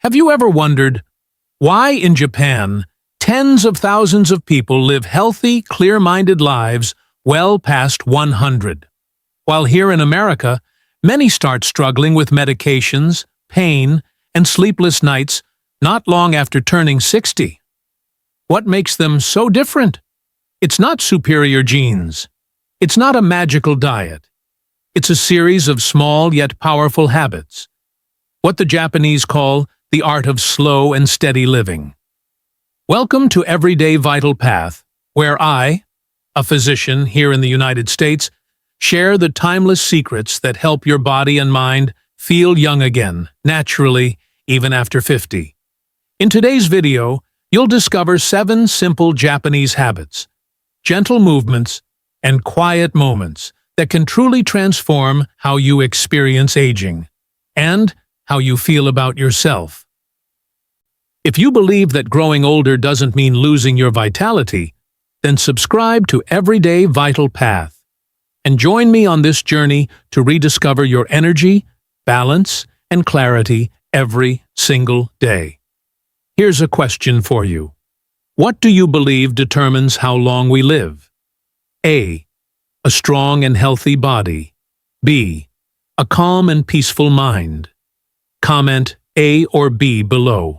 Have you ever wondered why in Japan tens of thousands of people live healthy, clear-minded lives well past 100? While here in America, many start struggling with medications, pain, and sleepless nights not long after turning 60. What makes them so different? It's not superior genes. It's not a magical diet. It's a series of small yet powerful habits. What the Japanese call the art of slow and steady living. Welcome to Everyday Vital Path, where I, a physician here in the United States, share the timeless secrets that help your body and mind feel young again, naturally, even after 50. In today's video, you'll discover 7 simple Japanese habits, gentle movements, and quiet moments that can truly transform how you experience aging and how you feel about yourself. If you believe that growing older doesn't mean losing your vitality, then subscribe to Everyday Vital Path and join me on this journey to rediscover your energy, balance, and clarity every single day. Here's a question for you. What do you believe determines how long we live? A. A strong and healthy body. B. A calm and peaceful mind. Comment A or B below.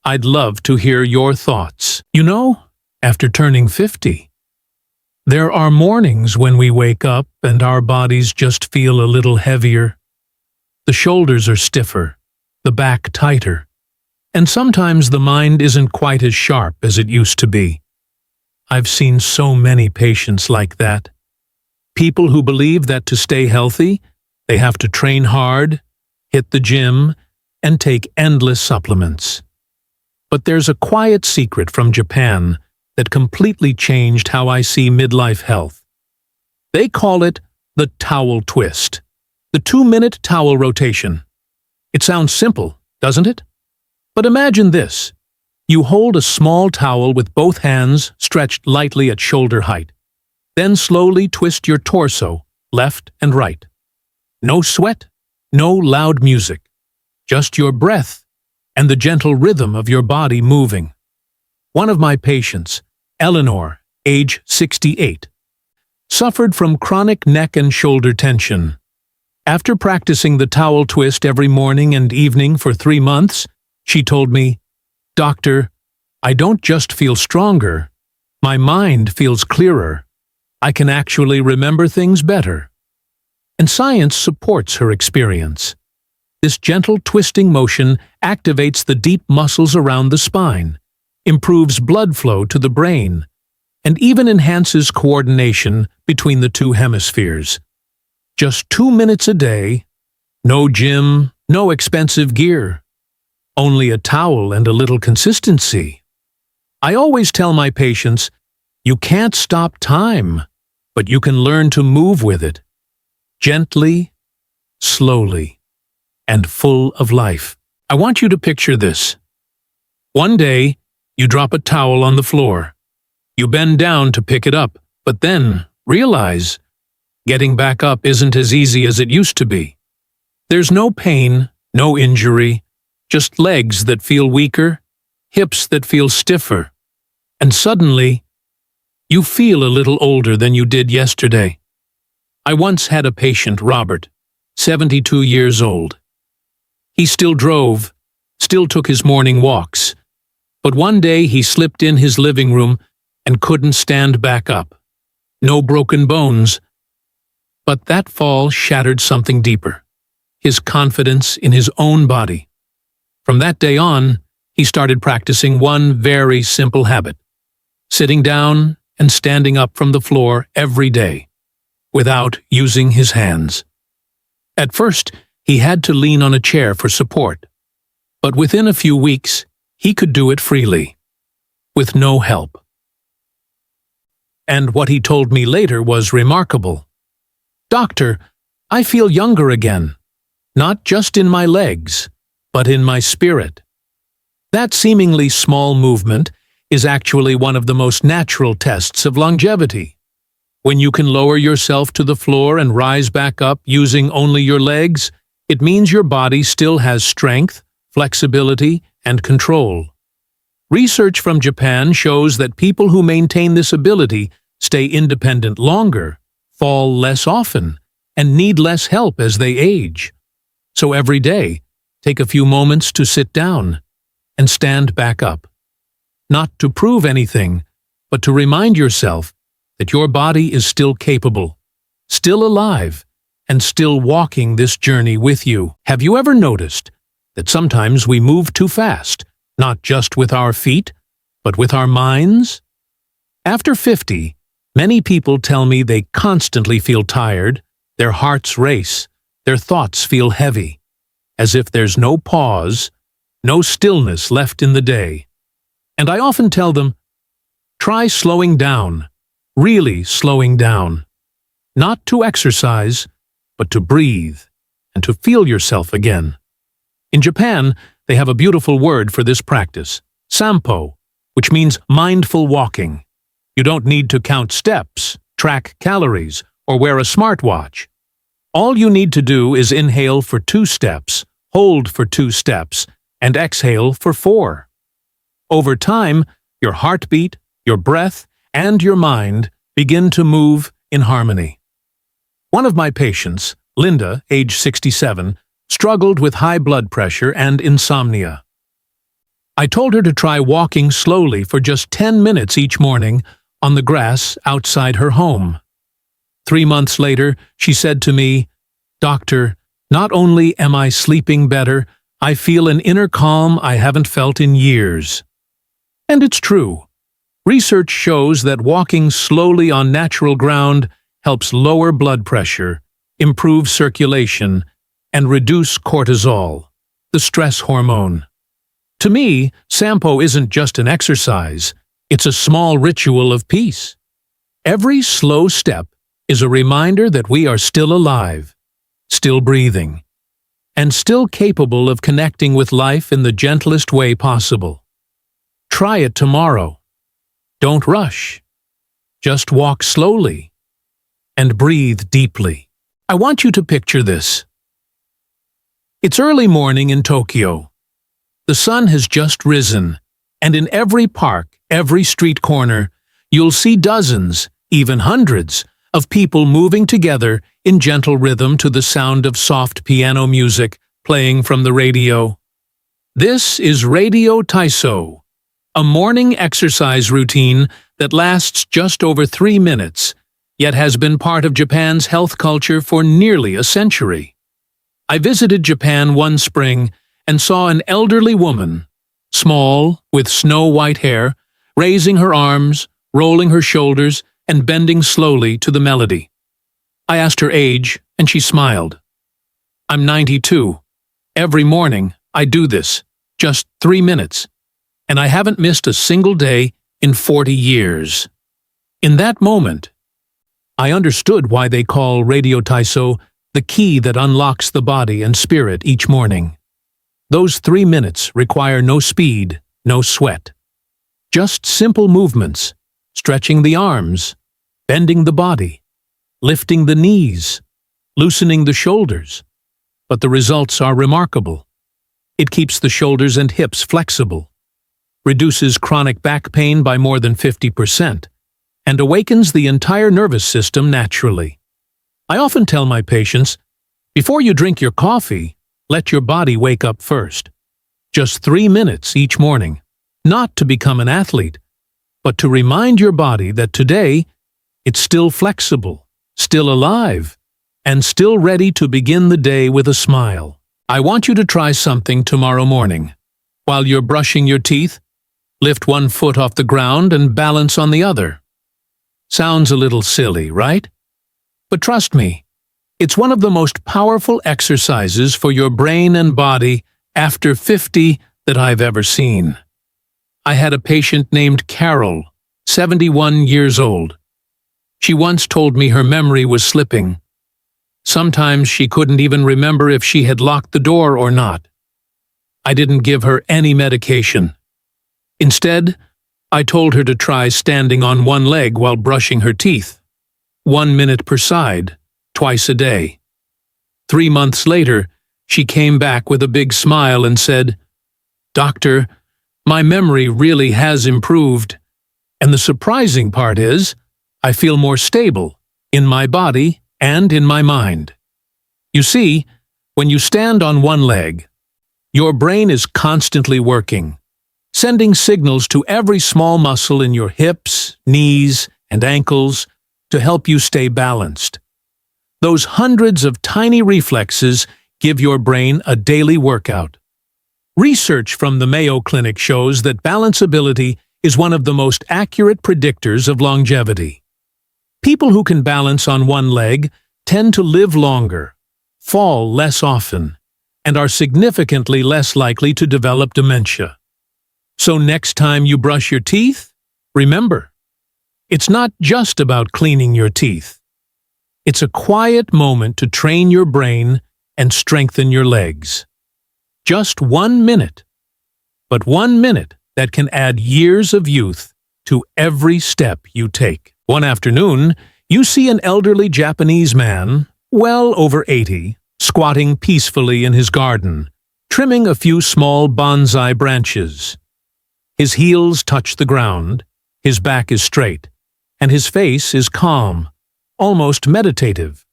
I'd love to hear your thoughts. You know, after turning 50, there are mornings when we wake up and our bodies just feel a little heavier. The shoulders are stiffer, the back tighter, and sometimes the mind isn't quite as sharp as it used to be. I've seen so many patients like that. People who believe that to stay healthy, they have to train hard, hit the gym, and take endless supplements. But there's a quiet secret from Japan that completely changed how I see midlife health. They call it the towel twist, the 2-minute towel rotation. It sounds simple, doesn't it? But imagine this. You hold a small towel with both hands stretched lightly at shoulder height. Then slowly twist your torso, left and right. No sweat, no loud music. Just your breath and the gentle rhythm of your body moving. One of my patients, Eleanor, age 68, suffered from chronic neck and shoulder tension. After practicing the towel twist every morning and evening for 3 months, she told me, "Doctor, I don't just feel stronger. My mind feels clearer. I can actually remember things better." And science supports her experience. This gentle twisting motion activates the deep muscles around the spine, improves blood flow to the brain, and even enhances coordination between the 2 hemispheres. Just 2 minutes a day, no gym, no expensive gear, only a towel and a little consistency. I always tell my patients, you can't stop time, but you can learn to move with it, gently, slowly, and full of life. I want you to picture this. One day, you drop a towel on the floor. You bend down to pick it up, but then realize getting back up isn't as easy as it used to be. There's no pain, no injury, just legs that feel weaker, hips that feel stiffer, and suddenly, you feel a little older than you did yesterday. I once had a patient, Robert, 72 years old. He still drove, still took his morning walks, but one day he slipped in his living room and couldn't stand back up. No broken bones, but that fall shattered something deeper, his confidence in his own body. From that day on, he started practicing one very simple habit, sitting down and standing up from the floor every day, without using his hands. At first, he had to lean on a chair for support, but within a few weeks, he could do it freely, with no help. And what he told me later was remarkable. "Doctor, I feel younger again, not just in my legs, but in my spirit." That seemingly small movement is actually one of the most natural tests of longevity. When you can lower yourself to the floor and rise back up using only your legs, it means your body still has strength, flexibility, and control. Research from Japan shows that people who maintain this ability stay independent longer, fall less often, and need less help as they age. So every day, take a few moments to sit down and stand back up. Not to prove anything, but to remind yourself that your body is still capable, still alive, and still walking this journey with you. Have you ever noticed that sometimes we move too fast, not just with our feet, but with our minds? After 50, many people tell me they constantly feel tired, their hearts race, their thoughts feel heavy, as if there's no pause, no stillness left in the day. And I often tell them, try slowing down, really slowing down. Not to exercise, but to breathe and to feel yourself again. In Japan, they have a beautiful word for this practice, sampo, which means mindful walking. You don't need to count steps, track calories, or wear a smartwatch. All you need to do is inhale for 2 steps, hold for 2 steps, and exhale for 4. Over time, your heartbeat, your breath, and your mind begin to move in harmony. One of my patients, Linda, age 67, struggled with high blood pressure and insomnia. I told her to try walking slowly for just 10 minutes each morning on the grass outside her home. 3 months later, she said to me, "Doctor, not only am I sleeping better, I feel an inner calm I haven't felt in years." And it's true. Research shows that walking slowly on natural ground helps lower blood pressure, improve circulation, and reduce cortisol, the stress hormone. To me, sampo isn't just an exercise, it's a small ritual of peace. Every slow step is a reminder that we are still alive, still breathing, and still capable of connecting with life in the gentlest way possible. Try it tomorrow. Don't rush. Just walk slowly and breathe deeply. I want you to picture this. It's early morning in Tokyo. The sun has just risen, and in every park, every street corner, you'll see dozens, even hundreds, of people moving together in gentle rhythm to the sound of soft piano music playing from the radio. This is Radio Taiso, a morning exercise routine that lasts just over 3 minutes, yet has been part of Japan's health culture for nearly a century. I visited Japan one spring and saw an elderly woman, small, with snow-white hair, raising her arms, rolling her shoulders, and bending slowly to the melody. I asked her age, and she smiled. "I'm 92. Every morning, I do this, just 3 minutes, and I haven't missed a single day in 40 years. In that moment, I understood why they call Radio Taiso the key that unlocks the body and spirit each morning. Those 3 minutes require no speed, no sweat. Just simple movements, stretching the arms, bending the body, lifting the knees, loosening the shoulders. But the results are remarkable. It keeps the shoulders and hips flexible, reduces chronic back pain by more than 50%, and awakens the entire nervous system naturally. I often tell my patients, before you drink your coffee, let your body wake up first. Just 3 minutes each morning, not to become an athlete, but to remind your body that today it's still flexible, still alive, and still ready to begin the day with a smile. I want you to try something tomorrow morning. While you're brushing your teeth, lift one foot off the ground and balance on the other. Sounds a little silly, right? But trust me, it's one of the most powerful exercises for your brain and body after 50 that I've ever seen. I had a patient named Carol, 71 years old. She once told me her memory was slipping. Sometimes she couldn't even remember if she had locked the door or not. I didn't give her any medication. Instead, I told her to try standing on one leg while brushing her teeth. 1 minute per side, twice a day. 3 months later, She came back with a big smile and said, "Doctor, my memory really has improved. And the surprising part is, I feel more stable in my body and in my mind." You see, when you stand on one leg, your brain is constantly working, sending signals to every small muscle in your hips, knees, and ankles to help you stay balanced. Those hundreds of tiny reflexes give your brain a daily workout. Research from the Mayo Clinic shows that balanceability is one of the most accurate predictors of longevity. People who can balance on one leg tend to live longer, fall less often, and are significantly less likely to develop dementia. So next time you brush your teeth, remember, it's not just about cleaning your teeth. It's a quiet moment to train your brain and strengthen your legs. Just 1 minute, but 1 minute that can add years of youth to every step you take. One afternoon, you see an elderly Japanese man, well over 80, squatting peacefully in his garden, trimming a few small bonsai branches. His heels touch the ground, his back is straight, and his face is calm, almost meditative.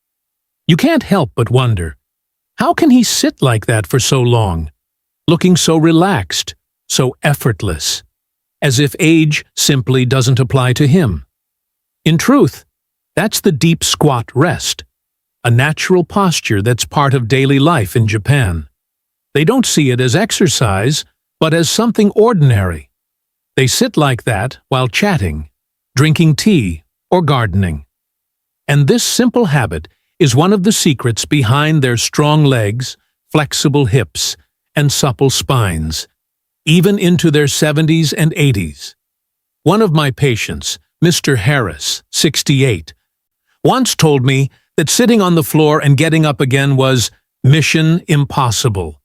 You can't help but wonder, how can he sit like that for so long, looking so relaxed, so effortless, as if age simply doesn't apply to him? In truth, that's the deep squat rest, a natural posture that's part of daily life in Japan. They don't see it as exercise, but as something ordinary. They sit like that while chatting, drinking tea, or gardening. And this simple habit is one of the secrets behind their strong legs, flexible hips, and supple spines, even into their 70s and 80s. One of my patients, Mr. Harris, 68, once told me that sitting on the floor and getting up again was mission impossible.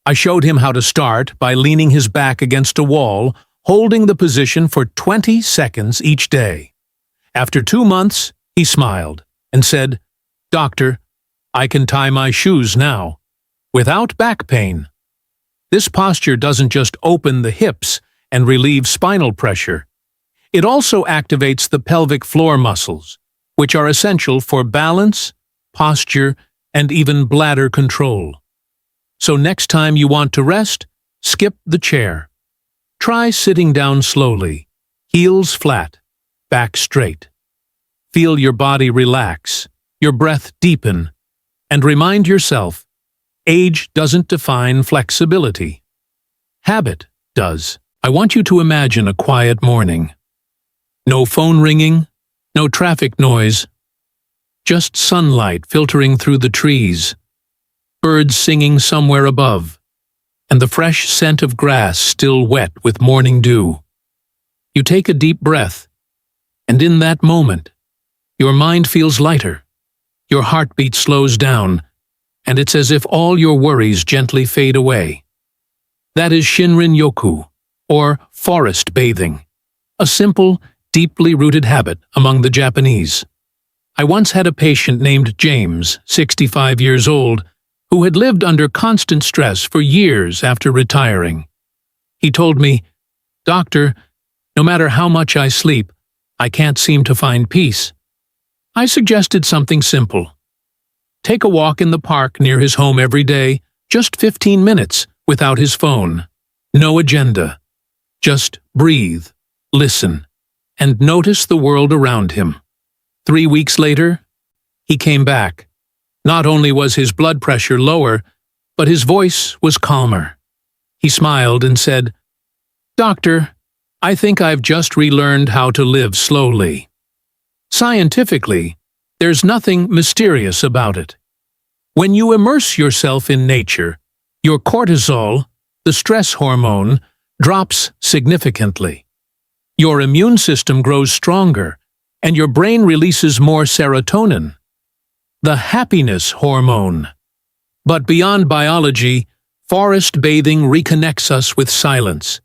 I showed him how to start by leaning his back against a wall, holding the position for 20 seconds each day. After 2 months, he smiled and said, "Doctor, I can tie my shoes now, without back pain." This posture doesn't just open the hips and relieve spinal pressure. It also activates the pelvic floor muscles, which are essential for balance, posture, and even bladder control. So next time you want to rest, skip the chair. Try sitting down slowly, heels flat, back straight. Feel your body relax, your breath deepen, and remind yourself, age doesn't define flexibility. Habit does. I want you to imagine a quiet morning. No phone ringing, no traffic noise, just sunlight filtering through the trees, birds singing somewhere above, and the fresh scent of grass still wet with morning dew. You take a deep breath, and in that moment, your mind feels lighter, your heartbeat slows down, and it's as if all your worries gently fade away. That is Shinrin-yoku, or forest bathing, a simple, deeply rooted habit among the Japanese. I once had a patient named James, 65 years old, who had lived under constant stress for years after retiring. He told me, "Doctor, no matter how much I sleep, I can't seem to find peace." I suggested something simple. Take a walk in the park near his home every day, just 15 minutes, without his phone. No agenda. Just breathe, listen, and notice the world around him. 3 weeks later, he came back. Not only was his blood pressure lower, but his voice was calmer. He smiled and said, "Doctor, I think I've just relearned how to live slowly." Scientifically, there's nothing mysterious about it. When you immerse yourself in nature, your cortisol, the stress hormone, drops significantly. Your immune system grows stronger, and your brain releases more serotonin, the happiness hormone. But beyond biology, forest bathing reconnects us with silence.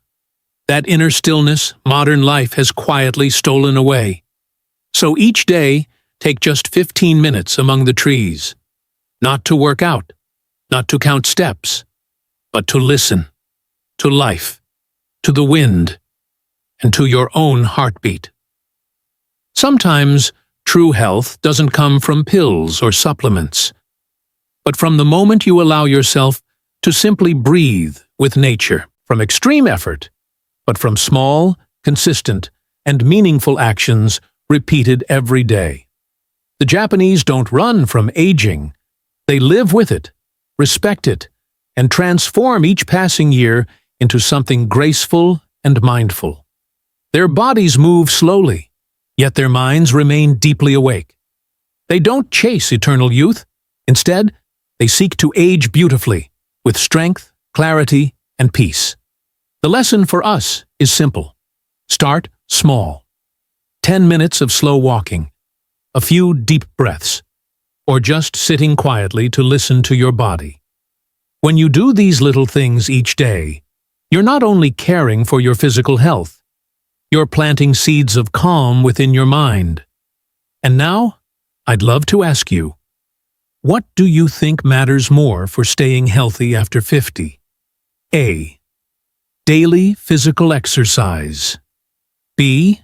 That inner stillness modern life has quietly stolen away. So each day, take just 15 minutes among the trees. Not to work out, not to count steps, but to listen, to life, to the wind, and to your own heartbeat. Sometimes true health doesn't come from pills or supplements, but from the moment you allow yourself to simply breathe with nature, from extreme effort, but from small, consistent, and meaningful actions repeated every day. The Japanese don't run from aging. They live with it, respect it, and transform each passing year into something graceful and mindful. Their bodies move slowly, yet their minds remain deeply awake. They don't chase eternal youth. Instead, they seek to age beautifully, with strength, clarity, and peace. The lesson for us is simple. Start small. 10 minutes of slow walking, a few deep breaths, or just sitting quietly to listen to your body. When you do these little things each day, you're not only caring for your physical health, you're planting seeds of calm within your mind. And now, I'd love to ask you, what do you think matters more for staying healthy after 50? A. Daily physical exercise. B.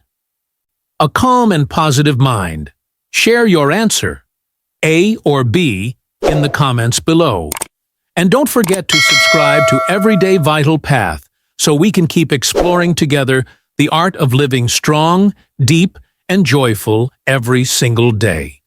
A calm and positive mind. Share your answer, A or B, in the comments below. And don't forget to subscribe to Everyday Vital Path so we can keep exploring together the art of living strong, deep, and joyful every single day.